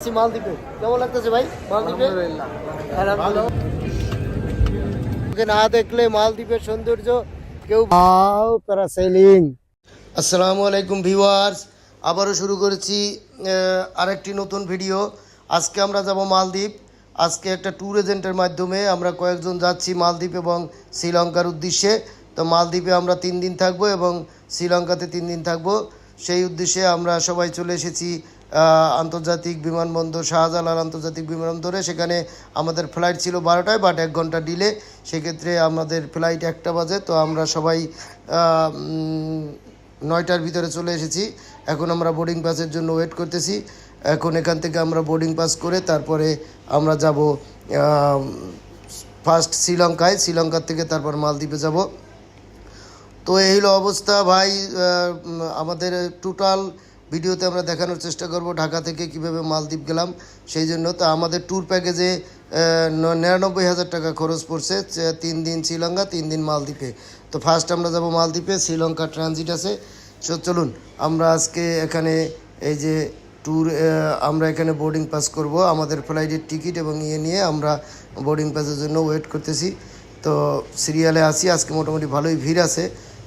মালদ্বীপে কেমন লাগতেছে ভাই? মালদ্বীপে না দেখলে মালদ্বীপের সৌন্দর্য কেউ প্যারাসেলিং। আসসালামু আলাইকুম ভিউয়ার্স, আবারও শুরু করেছি আরেকটি নতুন ভিডিও। আজকে আমরা যাব মালদ্বীপ। আজকে একটা ট্যুর এজেন্টের মাধ্যমে আমরা কয়েকজন যাচ্ছি মালদ্বীপ এবং শ্রীলঙ্কার উদ্দেশ্যে। তো মালদ্বীপে আমরা 3 দিন থাকবো এবং শ্রীলঙ্কাতে 3 দিন থাকবো। সেই উদ্দেশ্যে আমরা সবাই চলে এসেছি আন্তর্জাতিক বিমানবন্দর, শাহজালাল আন্তর্জাতিক বিমানবন্দরে। সেখানে আমাদের ফ্লাইট ছিল 12টায়, বাট 1 ঘন্টা ডিলে। সেক্ষেত্রে আমাদের ফ্লাইট 1টা বাজে। তো আমরা সবাই 9টার ভিতরে চলে এসেছি। এখন আমরা বোর্ডিং পাসের জন্য ওয়েট করতেছি। এখন এখান থেকে আমরা বোর্ডিং পাস করে তারপরে আমরা যাব ফার্স্ট শ্রীলঙ্কায়, শ্রীলঙ্কার থেকে তারপর মালদ্বীপে যাব। তো এই হলো অবস্থা ভাই। আমাদের টোটাল ভিডিওতে আমরা দেখানোর চেষ্টা করব ঢাকা থেকে কিভাবে মালদ্বীপ গেলাম। সেই জন্য তো আমাদের ট্যুর প্যাকেজে 99,000 টাকা খরচ পড়ছে। 3 দিন শ্রীলঙ্কা, 3 দিন মালদ্বীপে। তো ফার্স্ট আমরা যাব মালদ্বীপে, শ্রীলঙ্কা ট্রানজিট আছে। চলুন আমরা আজকে এখানে এই যে ট্যুর, আমরা এখানে বোর্ডিং পাস করব। আমাদের ফ্লাইটের টিকিট এবং নিয়ে আমরা বোর্ডিং পাসের জন্য ওয়েট করতেছি। তো সিরিয়ালে আসি। আজকে মোটামুটি ভালোই ভিড় আছে।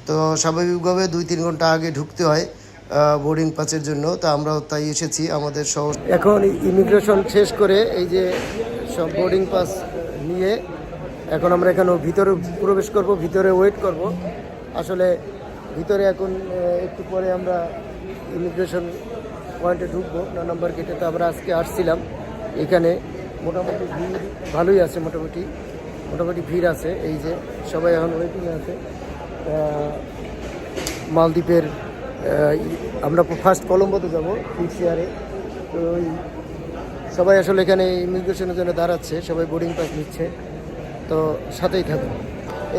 তো স্বাভাবিকভাবে 2-3 ঘন্টা আগে ঢুকতে হয় বোর্ডিং পাসের জন্য। তো আমরাও তাই এসেছি আমাদের শহর। এখন ইমিগ্রেশন শেষ করে এই যে সব বোর্ডিং পাস নিয়ে এখন আমরা এখানে ভিতরে প্রবেশ করব, ভিতরে ওয়েট করব। আসলে ভিতরে এখন একটু পরে আমরা ইমিগ্রেশন পয়েন্টে ঢুকবো, 9 নম্বর গেটে। তো আমরা আজকে আসছিলাম এখানে, মোটামুটি ভিড় ভালোই আছে, মোটামুটি ভিড় আছে। এই যে সবাই এখন ওয়েটিংয়ে আছে মালদ্বীপের। আমরা ফার্স্ট কলম্বোতে যাব ফিক্সিয়ারে। তো সবাই আসলে এখানে ইমিগ্রেশনের জন্য দাঁড়াচ্ছে, সবাই বোর্ডিং পাস নিচ্ছে। তো সাথেই থাকুন।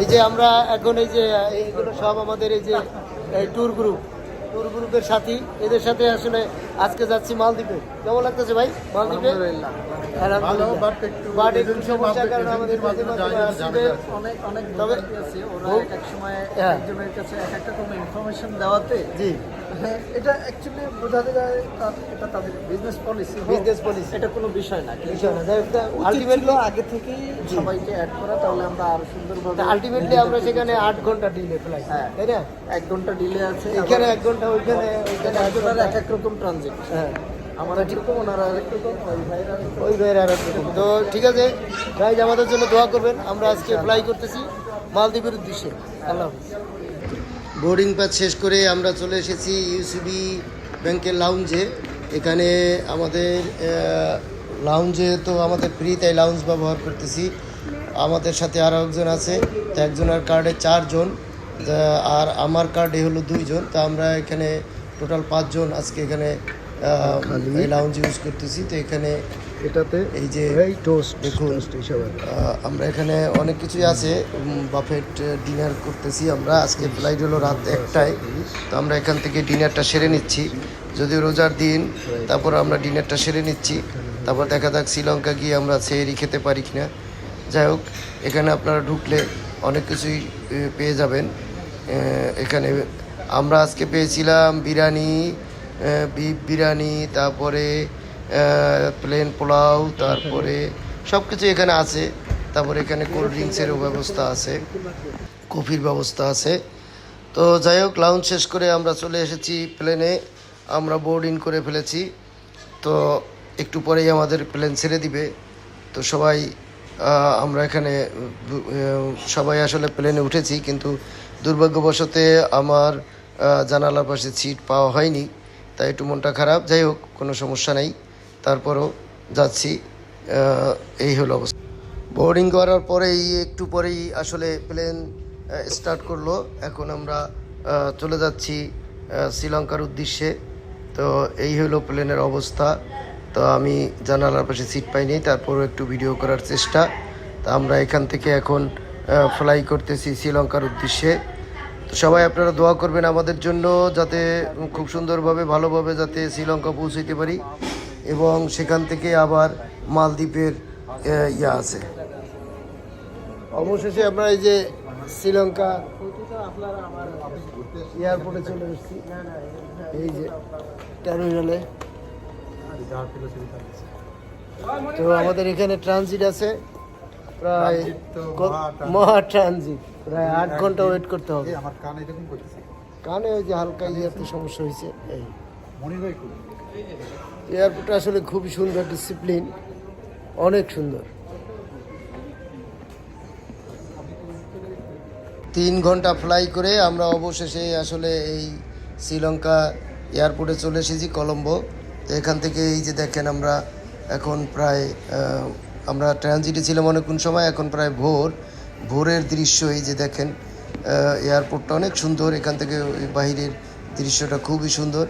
এই যে আমরা এখন এই যে এইগুলো সব আমাদের এই যে ট্যুর গ্রুপের সাথী, এদের সাথে আসলে আজকে যাচ্ছি মালদ্বীপে। কেমন লাগতেছে ভাই মালদ্বীপে? বাট একটু সমস্যার কারণে আমাদের তবে একজনের কাছে এক একটা কোনো ইনফরমেশন দেওয়াতে জি এটা অ্যাকচুয়ালি বোঝাতে যায় এটা তাদের বিজনেস পলিসি, এটা কোনো বিষয় না। আলটিমেটলি আগে থেকেই সবাইকে অ্যাড করা, তাহলে আমরা আরো সুন্দরভাবে। আলটিমেটলি আমরা সেখানে 8 ঘন্টা ডিলে ফ্লাইট, তাই না? 1 ঘন্টা ডিলে আছে, এখানে 1 ঘন্টা, ওইখানে এক এক রকম ট্রানজিট। হ্যাঁ, আমরা ঠিক রকম, ওনারা আরেক রকম, ওই ভাইয়ের আরেক রকম। তো ঠিক আছে গাইজ, আমাদের জন্য দোয়া করবেন। আমরা আজকে ফ্লাই করতেছি মালদ্বীপের উদ্দেশ্যে। আল্লাহ হাফেজ। বোর্ডিং পাস শেষ করে আমরা চলে এসেছি ইউসিবি ব্যাংকের লাউঞ্জে। এখানে আমাদের লাউঞ্জে তো আমাদের ফ্রি, তাই লাউঞ্জ ব্যবহার করতেছি। আমাদের সাথে আরও একজন আছে। তো একজনের কার্ডে 4 জন, আর আমার কার্ডে হলো 2 জন। তো আমরা এখানে টোটাল 5 জন আজকে এখানে এই লাউঞ্জ ইউজ করতেছি। তো এখানে এটাতে এই যে টোস্ট দেখুন, আমরা এখানে অনেক কিছুই আছে। বাফেট ডিনার করতেছি আমরা। আজকে ফ্লাইট হলো রাত 1টায়। তো আমরা এখান থেকে ডিনারটা সেরে নিচ্ছি, যদিও রোজার দিন। তারপর আমরা ডিনারটা সেরে নিচ্ছি, তারপর দেখা যাক শ্রীলঙ্কা গিয়ে আমরা সেহরি খেতে পারি কিনা। যাই হোক, এখানে আপনারা ঢুকলে অনেক কিছুই পেয়ে যাবেন। এখানে আমরা আজকে পেয়েছিলাম বিরিয়ানি, বিফ বিরিয়ানি, তারপরে প্লেন পোলাও, তারপরে সব কিছু এখানে আছে। তারপরে এখানে কোল্ড ড্রিঙ্কসেরও ব্যবস্থা আছে, কফির ব্যবস্থা আছে। তো যাই হোক, লাউঞ্জ শেষ করে আমরা চলে এসেছি প্লেনে। আমরা বোর্ড ইন করে ফেলেছি। তো একটু পরেই আমাদের প্লেন ছেড়ে দিবে। তো সবাই আমরা এখানে সবাই আসলে প্লেনে উঠেছি, কিন্তু দুর্ভাগ্যবশত আমার জানালার পাশে সিট পাওয়া হয়নি, তাই একটু মনটা খারাপ। যাই হোক, কোনো সমস্যা নেই, তারপরও যাচ্ছি। এই হলো অবস্থা। বোর্ডিং করার পরেই একটু পরেই আসলে প্লেন স্টার্ট করলো। এখন আমরা চলে যাচ্ছি শ্রীলঙ্কার উদ্দেশ্যে। তো এই হলো প্লেনের অবস্থা। তো আমি জানালার পাশে সিট পাইনি, তারপরও একটু ভিডিও করার চেষ্টা। তো আমরা এখান থেকে এখন ফ্লাই করতেছি শ্রীলঙ্কার উদ্দেশ্যে। তো সবাই আপনারা দোয়া করবেন আমাদের জন্য, যাতে খুব সুন্দরভাবে ভালোভাবে যাতে শ্রীলঙ্কা পৌঁছাইতে পারি, এবং সেখান থেকে আবার মালদ্বীপের আছে। অবশেষে আমরা এই যে শ্রীলঙ্কা এয়ারপোর্টে চলে এসেছি, এই যে টার্মিনালে। যাওয়ার ফিলোসফি থাকছে। তো আমাদের এখানে ট্রানজিট আছে প্রায় ট্রানজিট তো মহা ট্রানজিট, প্রায় 8 ঘন্টা ওয়েট করতে হবে। এই আমার কান এরকম করতেছে, কানে ওই যে হালকা ইয়াতে সমস্যা হয়েছে। এই মনে হয় খুব এয়ারপোর্টটা আসলে খুবই সুন্দর, ডিসিপ্লিন অনেক সুন্দর। 3 ঘন্টা ফ্লাই করে আমরা অবশেষে আসলে এই শ্রীলঙ্কা এয়ারপোর্টে চলে এসেছি, কলম্বো। তো এখান থেকে এই যে দেখেন আমরা এখন প্রায় আমরা ট্রানজিটে ছিলাম অনেকক্ষণ সময়, এখন প্রায় ভোরের দৃশ্য। এই যে দেখেন এয়ারপোর্টটা অনেক সুন্দর, এখান থেকে ওই বাহিরের দৃশ্যটা খুবই সুন্দর,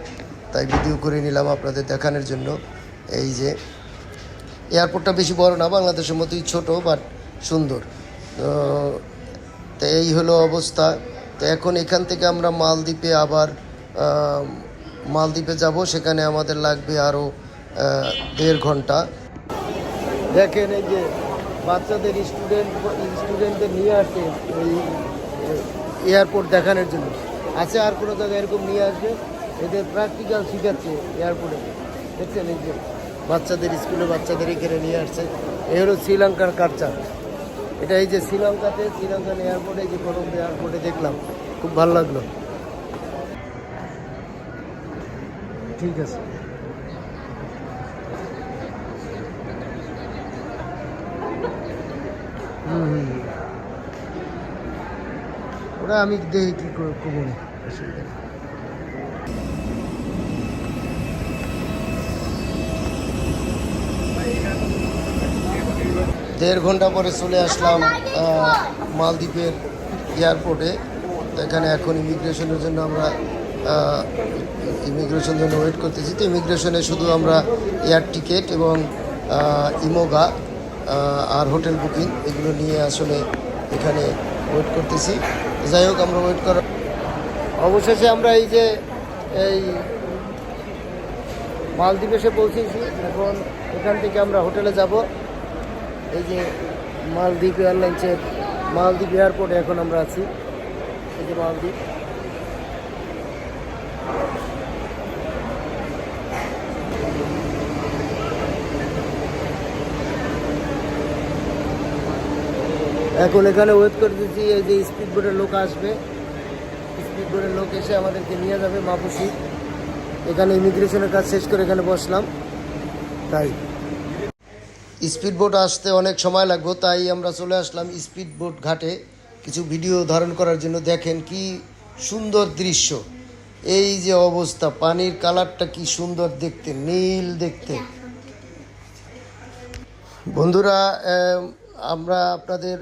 তাই ভিডিও করে নিলাম আপনাদের দেখানোর জন্য। এই যে এয়ারপোর্টটা বেশি বড় না, বাংলাদেশের মতোই ছোট, বাট সুন্দর। তো এই হলো অবস্থা। তো এখন এখান থেকে আমরা মালদ্বীপে আবার মালদ্বীপে যাব, সেখানে আমাদের লাগবে আরও 1.5 ঘন্টা। দেখেন এই যে বাচ্চাদের স্টুডেন্টদের নিয়ে আসে ওই এয়ারপোর্ট দেখানোর জন্য। আছে আর কোনো জায়গায় এরকম নিয়ে আসবে, এদের প্র্যাকটিক্যাল শিখাচ্ছে এয়ারপোর্টে। দেখছেন এই যে বাচ্চাদের স্কুলে বাচ্চাদের এখানে নিয়ে আসছে। এই হলো শ্রীলঙ্কার কালচার। এটা এই যে শ্রীলঙ্কান এয়ারপোর্টে, এই যে কলম্বো এয়ারপোর্টে দেখলাম, খুব ভালো লাগলো। ঠিক আছে, ওরা আমি দেখি কি করবো না, অসুবিধা নেই। দেড় ঘন্টা পরে চলে আসলাম মালদ্বীপের এয়ারপোর্টে। তো এখানে এখন ইমিগ্রেশনের জন্য আমরা ইমিগ্রেশনের জন্য ওয়েট করতেছি। তো ইমিগ্রেশনে শুধু আমরা এয়ার টিকিট এবং ইমোগা আর হোটেল বুকিং এগুলো নিয়ে আসলে এখানে ওয়েট করতেছি। যাই হোক, আমরা ওয়েট করার অবশেষে আমরা এই যে এই মালদ্বীপে এসে পৌঁছেছি। এখন এখান থেকে আমরা হোটেলে যাব। এই যে মালদ্বীপ এয়ারলাইন্সের মালদ্বীপ এয়ারপোর্টে এখন আমরা আছি। এই যে মালদ্বীপ, এখন এখানে ওয়েট করতেছি। এই যে স্পিড বোটের লোক আসবে, স্পিড বোটের লোক এসে আমাদেরকে নিয়ে যাবে মাপুসি। এখানে ইমিগ্রেশনের কাজ শেষ করে এখানে বসলাম। তাই স্পিড বোট আসতে অনেক সময় লাগবে, তাই আমরা চলে আসলাম স্পিড বোট ঘাটে কিছু ভিডিও ধারণ করার জন্য। দেখেন কি সুন্দর দৃশ্য, এই যে অবস্থা, পানির কালারটা কি সুন্দর দেখতে, নীল দেখতে। বন্ধুরা, আমরা আপনাদের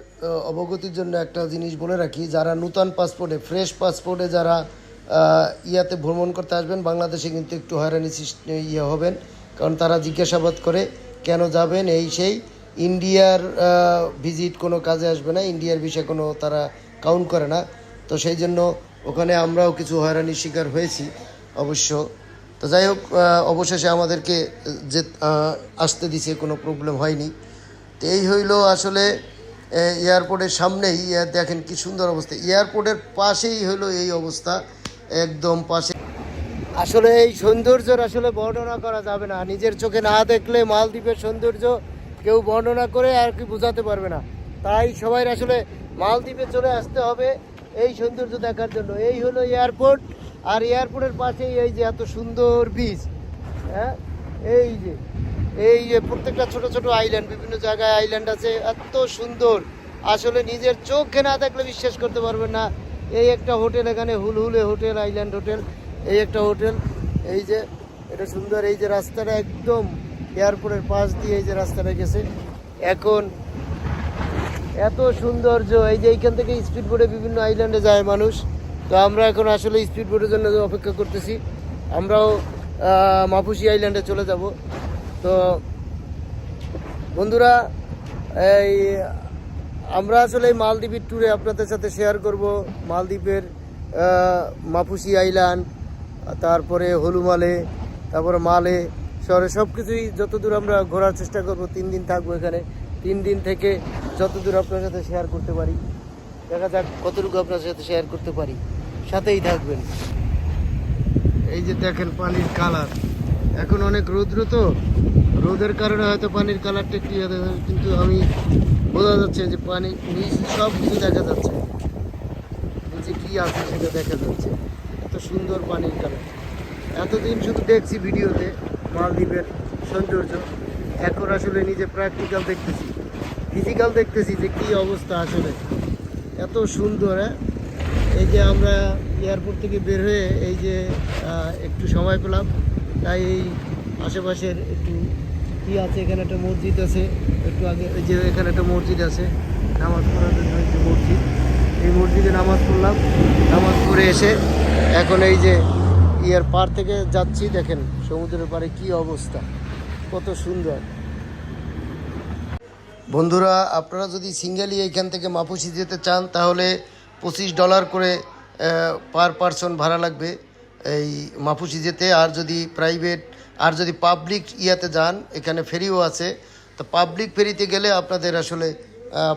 অবগতির জন্য একটা জিনিস বলে রাখি, যারা নূতন পাসপোর্টে ফ্রেশ পাসপোর্টে যারা ইয়াতে ভ্রমণ করতে আসবেন বাংলাদেশে, কিন্তু একটু হয়রানি হবেন, কারণ তারা জিজ্ঞাসাবাদ করে কেন যাবেন এই সেই। ইন্ডিয়ার ভিজিট কোনো কাজে আসবে না, ইন্ডিয়ার বিষয়ে কোনো তারা কাউন্ট করে না। তো সেই জন্য ওখানে আমরাও কিছু হয়রানির শিকার হয়েছি অবশ্য। তো যাই হোক, অবশেষে আমাদেরকে যে আসতে দিছে, কোনো প্রবলেম হয়নি। তো এই হইল আসলে এয়ারপোর্টের সামনেই দেখেন কি সুন্দর অবস্থা, এয়ারপোর্টের পাশেই হইলো এই অবস্থা, একদম পাশে। আসলে এই সৌন্দর্যের আসলে বর্ণনা করা যাবে না, নিজের চোখে না দেখলে মালদ্বীপের সৌন্দর্য কেউ বর্ণনা করে আর কি বোঝাতে পারবে না। তাই সবাই আসলে মালদ্বীপে চলে আসতে হবে এই সৌন্দর্য দেখার জন্য। এই হলো এয়ারপোর্ট, আর এয়ারপোর্টের পাশেই এই যে এত সুন্দর বিচ। হ্যাঁ, এই যে প্রত্যেকটা ছোট ছোট আইল্যান্ড, বিভিন্ন জায়গায় আইল্যান্ড আছে, এত সুন্দর, আসলে নিজের চোখে না দেখলে বিশ্বাস করতে পারবেন না। এই একটা হোটেল, এখানে হুলহুলে হোটেল, আইল্যান্ড হোটেল, এই একটা হোটেল। এই যে এটা সুন্দর, এই যে রাস্তাটা একদম এয়ারপোর্টের পাশ দিয়ে এই যে রাস্তাটা গেছে। এখন এত সৌন্দর্য, এই যে এইখান থেকে স্পিড বোটে বিভিন্ন আইল্যান্ডে যায় মানুষ। তো আমরা এখন আসলে স্পিড বোটের জন্য অপেক্ষা করতেছি। আমরাও মাপুসি আইল্যান্ডে চলে যাব। তো বন্ধুরা, এই আমরা আসলে এই মালদ্বীপের ট্যুরে আপনাদের সাথে শেয়ার করব মালদ্বীপের মাপুসি আইল্যান্ড, তারপরে হলুমালে, তারপরে মালে শহরে সব কিছুই যতদূর আমরা ঘোরার চেষ্টা করব। 3 দিন থাকবো এখানে, 3 দিন থেকে যতদূর আপনার সাথে শেয়ার করতে পারি, দেখা যাক কতটুকু আপনার সাথে শেয়ার করতে পারি, সাথেই থাকবেন। এই যে দেখেন পানির কালার, এখন অনেক রৌদ্র তো, রোদের কারণে হয়তো পানির কালারটা একটু ইয়ে দেখা যাচ্ছে, কিন্তু আমি বোঝা যাচ্ছে যে পানি নিচ সব কিছু দেখা যাচ্ছে, নিচে কি আছে সেটা দেখা যাচ্ছে। এত সুন্দর পানির কালার। এতদিন শুধু দেখছি ভিডিওতে মালদ্বীপের সৌন্দর্য, এখন আসলে নিজে প্র্যাকটিক্যাল দেখতেছি, ফিজিক্যাল দেখতেছি যে কী অবস্থা আসলে। এত সুন্দর। হ্যাঁ, এই যে আমরা এয়ারপোর্ট থেকে বের হয়ে এই যে একটু সময় পেলাম, তাই এই আশেপাশের একটু কী আছে, এখানে একটা মসজিদ আছে, একটু আগে ওই যে এখানে একটা মসজিদ আছে, নামাজ পড়ার জন্য একটু মসজিদ, এই মসজিদে নামাজ পড়লাম। নামাজ পড়ে এসে এখন এই যে ইয়ার পার থেকে যাচ্ছি, দেখেন সমুদ্রের পাড়ে কি অবস্থা, কত সুন্দর। বন্ধুরা, আপনারা যদি সিঙ্গেলি এইখান থেকে মাপুসি যেতে চান তাহলে $25 করে পার পারসন ভাড়া লাগবে এই মাপুসি যেতে। আর যদি প্রাইভেট আর যদি পাবলিক ইয়াতে যান, এখানে ফেরিও আছে, তো পাবলিক ফেরিতে গেলে আপনাদের আসলে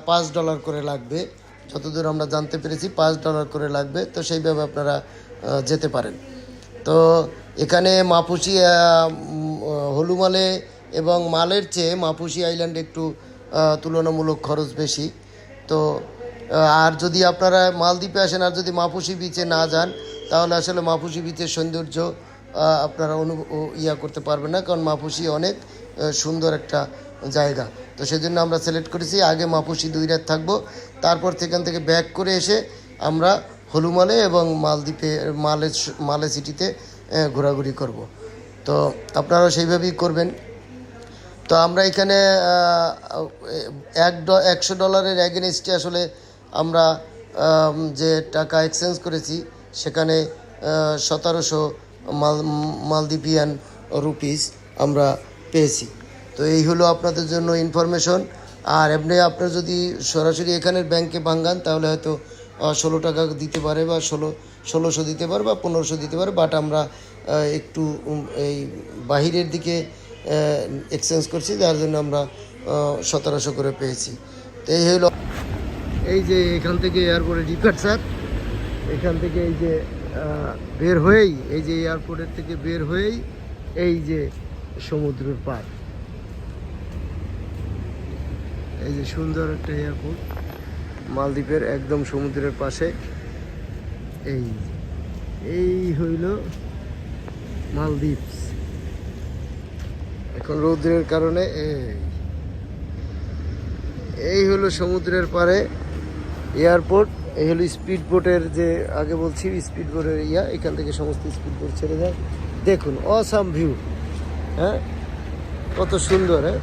$5 করে লাগবে, যতদূর আমরা জানতে পেরেছি $5 করে লাগবে। তো সেইভাবে আপনারা যেতে পারেন। তো এখানে মাপুসি হলুমালে এবং মালের চেয়ে মাপুসি আইল্যান্ডে একটু তুলনামূলক খরচ বেশি। তো আর যদি আপনারা মালদ্বীপে আসেন আর যদি মাপুসি বিচে না যান, তাহলে আসলে মাপুসি বিচের সৌন্দর্য আপনারা ইয়া করতে পারবেন না, কারণ মাপুসি অনেক সুন্দর একটা জায়গা। তো সেজন্য আমরা সিলেক্ট করেছি আগে মাপুসি 2 রাত থাকবো, তারপর সেখান থেকে ব্যাক করে এসে আমরা হলুমালে এবং মালদ্বীপে মালে সিটিতে ঘোরাঘুরি করব। তো আপনারাও সেইভাবেই করবেন। তো আমরা এখানে $100 এগেনস্টে আসলে আমরা যে টাকা এক্সচেঞ্জ করেছি সেখানে 1700 মালদ্বীপিয়ান রুপিস আমরা পেয়েছি। তো এই হলো আপনাদের জন্য ইনফরমেশন। আর এমনি আপনার যদি সরাসরি এখানের ব্যাংকে ভাঙ্গান তাহলে হয়তো $16 দিতে পারে, বা 1600 দিতে পারে, বা 1500 দিতে পারে। বাট আমরা একটু এই বাহিরের দিকে এক্সচেঞ্জ করছি, যার জন্য আমরা 1700 করে পেয়েছি। তো এই হলো, এই যে এখান থেকে এয়ারপোর্টে ডিপার্চার, এখান থেকে এই যে বের হয়েই, এই যে এয়ারপোর্টের থেকে বের হয়েই এই যে সমুদ্রের পাড়, এই যে সুন্দর একটা এয়ারপোর্ট মালদ্বীপের একদম সমুদ্রের পাশে। এই হইল মালদ্বীপ। এখন রৌদ্রের কারণে এই হলো সমুদ্রের পাড়ে এয়ারপোর্ট। এই হলো স্পিড বোটের, যে আগে বলছি স্পিড বোটের এখান থেকে সমস্ত স্পিড বোট ছেড়ে যায়। দেখুন অসাম ভিউ, হ্যাঁ কত সুন্দর। হ্যাঁ,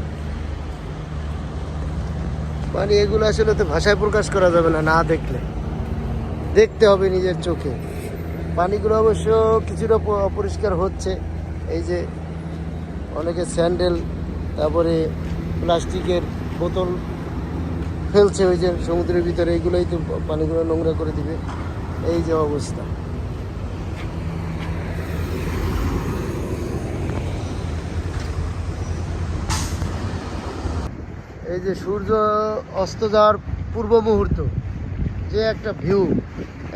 মানে এগুলো আসলে তো ভাষায় প্রকাশ করা যাবে না, না দেখলে, দেখতে হবে নিজের চোখে। পানিগুলো অবশ্য কিছুটা অপরিষ্কার হচ্ছে, এই যে অনেকে স্যান্ডেল তারপরে প্লাস্টিকের বোতল ফেলছে ওই যে সমুদ্রের ভিতরে, এইগুলোই তো পানিগুলো নোংরা করে দিবে। এই যে অবস্থা। এই যে সূর্য অস্ত যাওয়ার পূর্ব মুহূর্ত, যে একটা ভিউ।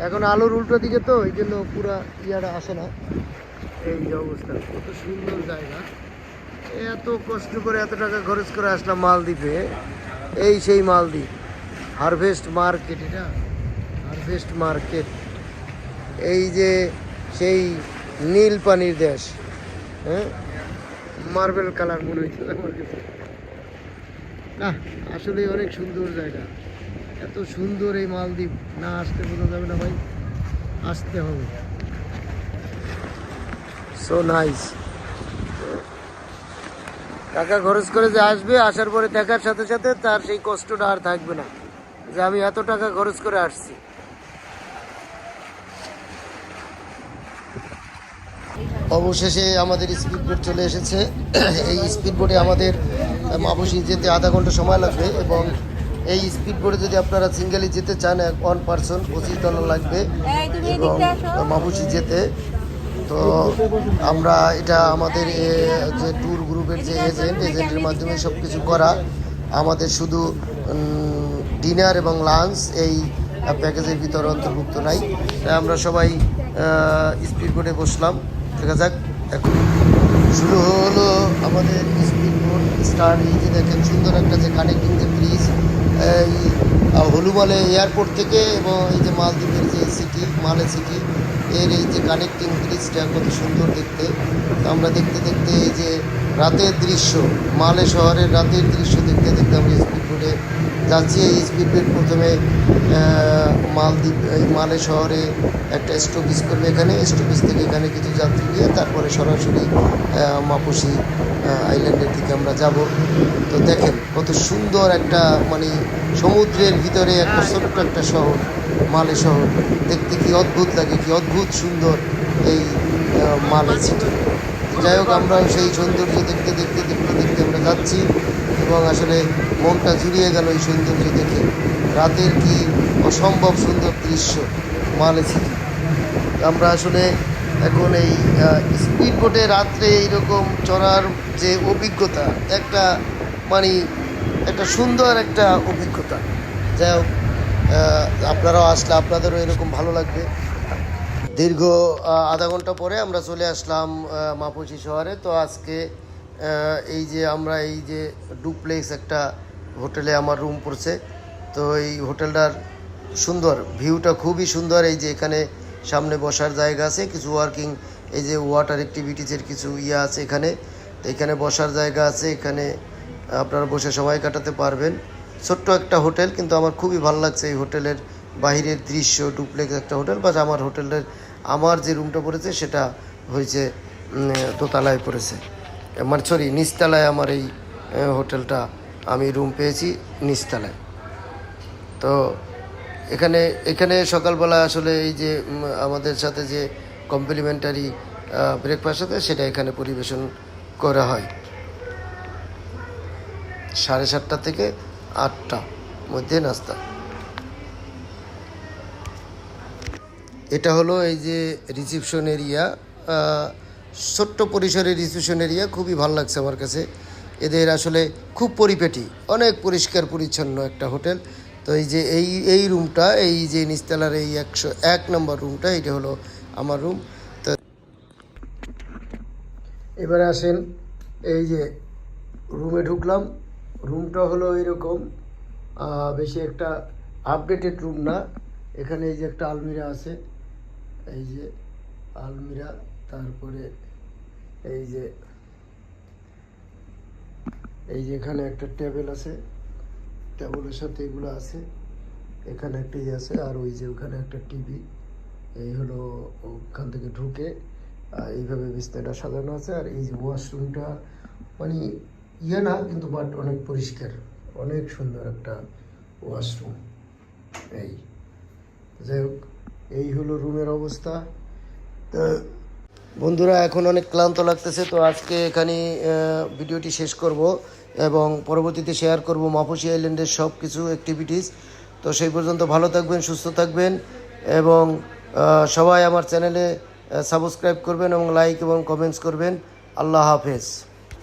এখন আলোর উল্টো দিকে তো এই জন্য পুরা ইয়াটা আসে না। এই যে অবস্থা, কত সুন্দর জায়গা। এত কষ্ট করে এত টাকা খরচ করে আসলাম মালদ্বীপে। এই সেই মালদ্বীপ হারভেস্ট মার্কেট, এটা হারভেস্ট মার্কেট। এই যে সেই নীল পানির দেশ, হ্যাঁ মার্বেল কালার মনে হয়েছিল আমার কাছে। না আসলে অনেক সুন্দর জায়গা, এত সুন্দর এই মালদ্বীপ, না আসতে বোঝা যাবে না ভাই, আসতে হবে। So nice. টাকা খরচ করে যে আসবে, আসার পরে দেখার সাথে সাথে তার সেই কষ্টটা আর থাকবে না যে আমি এত টাকা খরচ করে আসছি। অবশেষে আমাদের স্পিড বোট চলে এসেছে। এই স্পিড বোটে আমাদের মাপুসি যেতে আধা ঘন্টা সময় লাগবে, এবং এই স্পিড বোটে যদি আপনারা সিঙ্গেলি যেতে চান 1 পারসন $25 লাগবে এবং মাপুসি যেতে। তো আমরা এটা আমাদের যে ট্যুর গ্রুপের যে এজেন্টের মাধ্যমে সব কিছু করা, আমাদের শুধু ডিনার এবং লাঞ্চ এই প্যাকেজের ভিতরে অন্তর্ভুক্ত নাই। তাই আমরা সবাই স্পিড বোটে বসলাম। দেখা যাক এখন শুরু হলো আমাদের স্পিড বোট স্টার্ট। এই যে দেখেন সুন্দর একটা যে কানেক্টিং যে ব্রিজ, এই হলুমালে এয়ারপোর্ট থেকে এবং এই যে মালদ্বীপের যে সিটি মালে সিটি এর এই যে কানেক্টিং ব্রিজটা কত সুন্দর দেখতে। তো আমরা দেখতে দেখতে এই যে রাতের দৃশ্য, মালে শহরের রাতের দৃশ্য দেখতে দেখতে আমরা স্পিড বোটে যাচ্ছি। এই স্পিড বোট প্রথমে মালদ্বীপ এই মালে শহরে একটা স্টপেজ করবে, এখানে স্টপেজ থেকে এখানে কিছু যাত্রী নিয়ে তারপরে সরাসরি মাপুসি আইল্যান্ডের দিকে আমরা যাব। তো দেখেন কত সুন্দর একটা মানে সমুদ্রের ভিতরে একটা ছোট্ট একটা শহর, মালে শহর দেখতে কি অদ্ভুত লাগে, কি অদ্ভুত সুন্দর এই মালে সিটি। যাই হোক আমরাও সেই সৌন্দর্য দেখতে দেখতে দেখতে দেখতে আমরা যাচ্ছি এবং আসলে মনটা জুড়িয়ে গেল এই সৌন্দর্য দেখে। রাতের কি অসম্ভব সুন্দর দৃশ্য মালে সিটি। আমরা আসলে এখন এই স্পিড বোটে রাত্রে এইরকম চড়ার যে অভিজ্ঞতা, একটা মানে একটা সুন্দর একটা অভিজ্ঞতা। যাই হোক আপনারাও আসলে আপনাদেরও এরকম ভালো লাগবে। দীর্ঘ আধা ঘন্টা পরে আমরা চলে আসলাম মাপুসি শহরে। তো আজকে এই যে আমরা এই যে ডুপ্লেক্স একটা হোটেলে আমার রুম পড়ছে। তো এই হোটেলটার সুন্দর ভিউটা খুবই সুন্দর। এই যে এখানে সামনে বসার জায়গা আছে, কিছু ওয়ার্কিং এই যে ওয়াটার অ্যাক্টিভিটিসের কিছু আছে এখানে। তো এখানে বসার জায়গা আছে, এখানে আপনারা বসে সময় কাটাতে পারবেন। ছোট্ট একটা হোটেল, কিন্তু আমার খুবই ভালো লাগছে এই হোটেলের বাইরের দৃশ্য। ডুপ্লেক্স একটা হোটেল, বাট আমার হোটেলের আমার যে রুমটা পড়েছে সেটা হয়েছে দোতলায় পড়েছে, মানে সরি নিচতলায়। আমার এই হোটেলটা আমি রুম পেয়েছি নিচতলায়। তো এখানে এখানে সকালবেলা আসলে এই যে আমাদের সাথে যে কমপ্লিমেন্টারি ব্রেকফাস্ট আছে সেটা এখানে পরিবেশন করা হয় 7:30 থেকে 8টা মধ্যে নাস্তা। এটা হলো এই যে রিসেপশন এরিয়া, ছোট্ট পরিসরের রিসেপশন এরিয়া। খুবই ভালো লাগছে আমার কাছে। এদের আসলে খুব পরিপাটি, অনেক পরিষ্কার পরিচ্ছন্ন একটা হোটেল। তো এই যে এই রুমটা, এই যে নিচতলার এই 101 নম্বর রুমটা, এটা হলো আমার রুম। তো এবারে আসেন এই যে রুমে ঢুকলাম। রুমটা হলো এরকম, বেশি একটা আপডেটেড রুম না। এখানে এই যে একটা আলমিরা আছে, এই যে আলমিরা, তারপরে এই যে এখানে একটা টেবিল আছে, টেবিলের সাথে এগুলো আছে। এখানে একটা আছে, আর ওই যে ওখানে একটা টিভি। এই হলো ওখান থেকে ঢুকে এইভাবে বিছানাটা সাজানো আছে। আর এই যে ওয়াশরুমটা মানে না, কিন্তু বাট অনেক পরিষ্কার, অনেক সুন্দর একটা ওয়াশরুম। এই যাই হোক এই হলো রুমের অবস্থা। তো বন্ধুরা এখন অনেক ক্লান্ত লাগতেছে, তো আজকে এখানে ভিডিওটি শেষ করব এবং পরবর্তীতে শেয়ার করব মাপুসি আইল্যান্ডের সব কিছু অ্যাক্টিভিটিস। তো সেই পর্যন্ত ভালো থাকবেন, সুস্থ থাকবেন এবং সবাই আমার চ্যানেলে সাবস্ক্রাইব করবেন এবং লাইক এবং কমেন্টস করবেন। আল্লাহ হাফেজ।